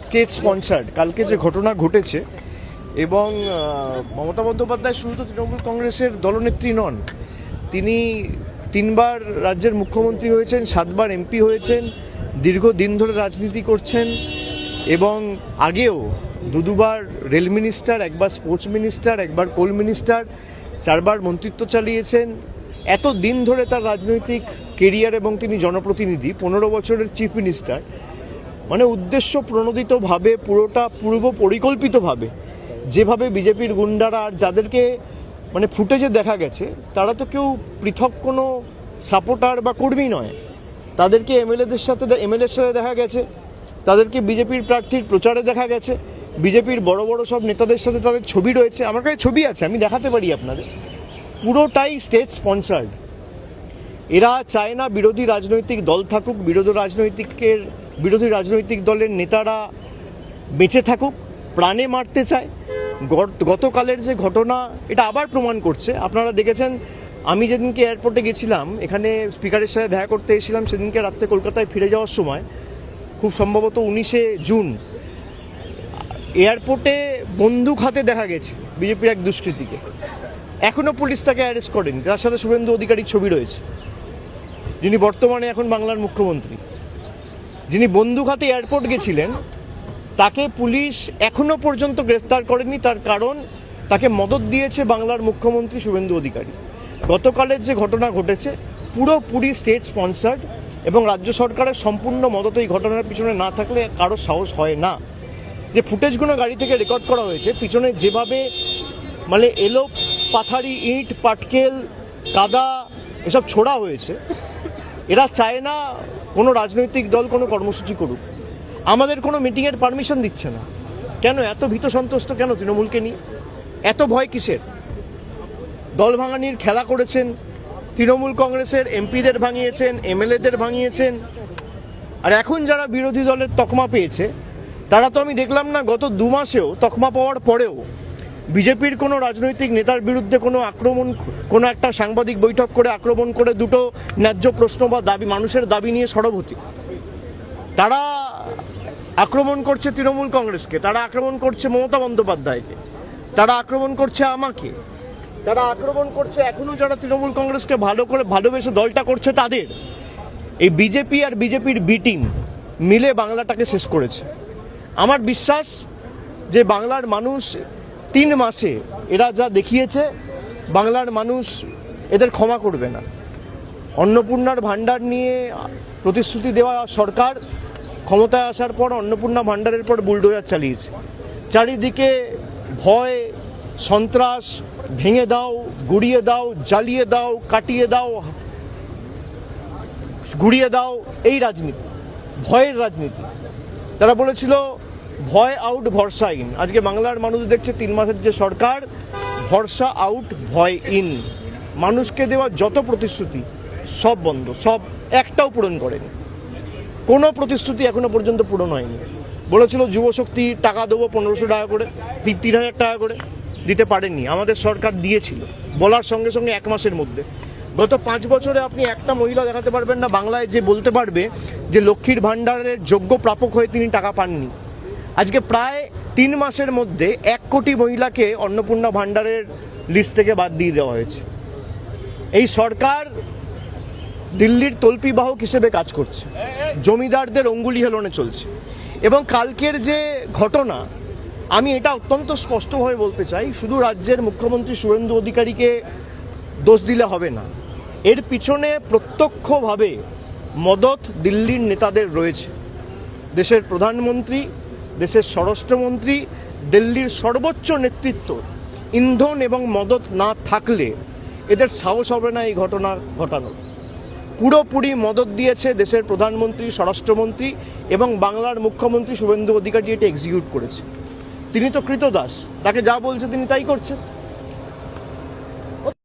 State sponsored কালকে যে ঘটনা ঘটেছে এবং মমতা বন্দ্যোপাধ্যায় শুধু তো তৃণমূল কংগ্রেসের দলনেত্রী নন, তিনি 3বার রাজ্যের মুখ্যমন্ত্রী হয়েছেন, 7বার এমপি হয়েছেন, দীর্ঘদিন ধরে রাজনীতি করছেন এবং আগেও দুবার রেল মিনিস্টার, একবার স্পোর্টস মিনিস্টার, একবার কোল মিনিস্টার, 4বার মন্ত্রিত্ব চালিয়েছেন। এত দিন ধরে তার রাজনৈতিক কেরিয়ার এবং তিনি জনপ্রতিনিধি, 15 বছরের চিফ মিনিস্টার, মানে উদ্দেশ্য প্রণোদিতভাবে পুরোটা পূর্ব পরিকল্পিতভাবে যেভাবে বিজেপির গুন্ডারা আর যাদেরকে মানে ফুটেজে দেখা গেছে তারা তো কেউ পৃথক কোনো সাপোর্টার বা কর্মী নয়, তাদেরকে এমএলএর সাথে দেখা গেছে, তাদেরকে বিজেপির প্রার্থীর প্রচারে দেখা গেছে, বিজেপির বড় বড় সব নেতাদের সাথে তাদের ছবি রয়েছে, আমার কাছে ছবি আছে, আমি দেখাতে পারি আপনাদের। পুরোটাই স্টেট স্পন্সার্ড। এরা চায় না বিরোধী রাজনৈতিক দল থাকুক, বিরোধী রাজনৈতিক দলের নেতারা বেঁচে থাকুক, প্রাণে মারতে চায়। গতকালের যে ঘটনা এটা আবার প্রমাণ করছে। আপনারা দেখেছেন, আমি যেদিনকে এয়ারপোর্টে গেছিলাম, এখানে স্পিকারের সাথে দেখা করতে এসেছিলাম, সেদিনকে রাত্রে কলকাতায় ফিরে যাওয়ার সময়, খুব সম্ভবত 19শে জুন, এয়ারপোর্টে বন্দুক হাতে দেখা গেছে বিজেপির এক দুষ্কৃতীকে। এখনও পুলিশ তাকে অ্যারেস্ট করেনি। তার সাথে শুভেন্দু অধিকারীর ছবি রয়েছে, যিনি বর্তমানে এখন বাংলার মুখ্যমন্ত্রী। যিনি বন্দুক হাতে এয়ারপোর্ট গেছিলেন তাকে পুলিশ এখনো পর্যন্ত গ্রেফতার করেনি, তার কারণ তাকে মদত দিয়েছে বাংলার মুখ্যমন্ত্রী শুভেন্দু অধিকারী। গতকালের যে ঘটনা ঘটেছে পুরোপুরি স্টেট স্পন্সার্ড এবং রাজ্য সরকারের সম্পূর্ণ মদত এই ঘটনার পিছনে না থাকলে কারো সাহস হয় না। যে ফুটেজগুলো গাড়ি থেকে রেকর্ড করা হয়েছে, পিছনে যেভাবে মানে এলো পাথারি, ইট, পাটকেল, কাদা এসব ছোড়া হয়েছে, এরা চায় না কোনো রাজনৈতিক দল কোনো কর্মসূচি করুক। আমাদের কোনো মিটিংয়ের পারমিশন দিচ্ছে না। কেন এত ভীত সন্ত্রস্ত কেন তৃণমূলকে নিয়ে? এত ভয় কিসের? দল ভাঙানির খেলা করেছেন, তৃণমূল কংগ্রেসের এমপিদের ভাঙিয়েছেন, এমএলএদের ভাঙিয়েছেন, আর এখন যারা বিরোধী দলের তকমা পেয়েছে তারা তো আমি দেখলাম না গত 2 মাসেও তকমা পাওয়ার পরেও বিজেপির কোনো রাজনৈতিক নেতার বিরুদ্ধে কোনো একটা সাংবাদিক বৈঠক করে আক্রমণ করে দুটো ন্যায্য প্রশ্ন বা দাবি, মানুষের দাবি নিয়ে সরব হতে। তারা আক্রমণ করছে তৃণমূল কংগ্রেসকে, তারা আক্রমণ করছে মমতা বন্দ্যোপাধ্যায়কে, তারা আক্রমণ করছে আমাকে, তারা আক্রমণ করছে এখনো যারা তৃণমূল কংগ্রেসকে ভালোবেসে দলটা করছে তাদের। এই বিজেপি আর বিজেপির বি টিম মিলে বাংলাটাকে শেষ করেছে। আমার বিশ্বাস যে বাংলার মানুষ 3 মাসে এরা যা দেখিয়েছে, বাংলার মানুষ এদের ক্ষমা করবে না। অন্নপূর্ণার ভাণ্ডার নিয়ে প্রতিশ্রুতি দেওয়া সরকার ক্ষমতায় আসার পর অন্নপূর্ণা ভাণ্ডারের পর বুলডোজার চালিয়েছে। চারিদিকে ভয়, সন্ত্রাস, ভেঙে দাও, গুড়িয়ে দাও, জ্বালিয়ে দাও, কাটিয়ে দাও, ঘুরিয়ে দাও, এই রাজনীতি, ভয়ের রাজনীতি। তারা বলেছিল ভয় আউট ভরসা ইন। আজকে বাংলার মানুষ দেখছে 3 মাসের যে সরকার, ভরসা আউট ভয় ইন। মানুষকে দেওয়া যত প্রতিশ্রুতি সব বন্ধ, সব একটাও পূরণ করেনি। কোনো প্রতিশ্রুতি এখনো পর্যন্ত পূরণ হয়নি। বলেছিল যুবশক্তি টাকা দেবো 1500 টাকা করে, 3000 টাকা করে, দিতে পারেননি। আমাদের সরকার দিয়েছিল বলার সঙ্গে সঙ্গে 1 মাসের মধ্যে। গত 5 বছরে আপনি একটা মহিলা দেখাতে পারবেন না বাংলায় যে বলতে পারবে যে লক্ষ্মীর ভাণ্ডারের যোগ্য প্রাপক হয়ে তিনি টাকা পাননি। আজকে প্রায় 3 মাসের মধ্যে 1 কোটি মহিলাকে অন্নপূর্ণা ভাণ্ডারের লিস্ট থেকে বাদ দিয়ে দেওয়া হয়েছে। এই সরকার দিল্লির তল্পিবাহক হিসেবে কাজ করছে, জমিদারদের অঙ্গুলি হেলনে চলছে। এবং কালকের যে ঘটনা, আমি এটা অত্যন্ত স্পষ্টভাবে বলতে চাই, শুধু রাজ্যের মুখ্যমন্ত্রী শুভেন্দু অধিকারীকে দোষ দিলে হবে না। এর পিছনে প্রত্যক্ষভাবে মদত দিল্লির নেতাদের রয়েছে। দেশের প্রধানমন্ত্রী, দেশের স্বরাষ্ট্রমন্ত্রী, দিল্লির সর্বোচ্চ নেতৃত্ব ইন্ধন এবং মদত না থাকলে এদের সাহস হবে না এই ঘটনা ঘটানোর। পুরোপুরি মদত দিয়েছে দেশের প্রধানমন্ত্রী, স্বরাষ্ট্রমন্ত্রী এবং বাংলার মুখ্যমন্ত্রী শুভেন্দু অধিকারী। এটা এক্সিকিউট করেছে। তিনি তো কৃতদাস, তাকে যা বলছে তিনি তাই করছেন।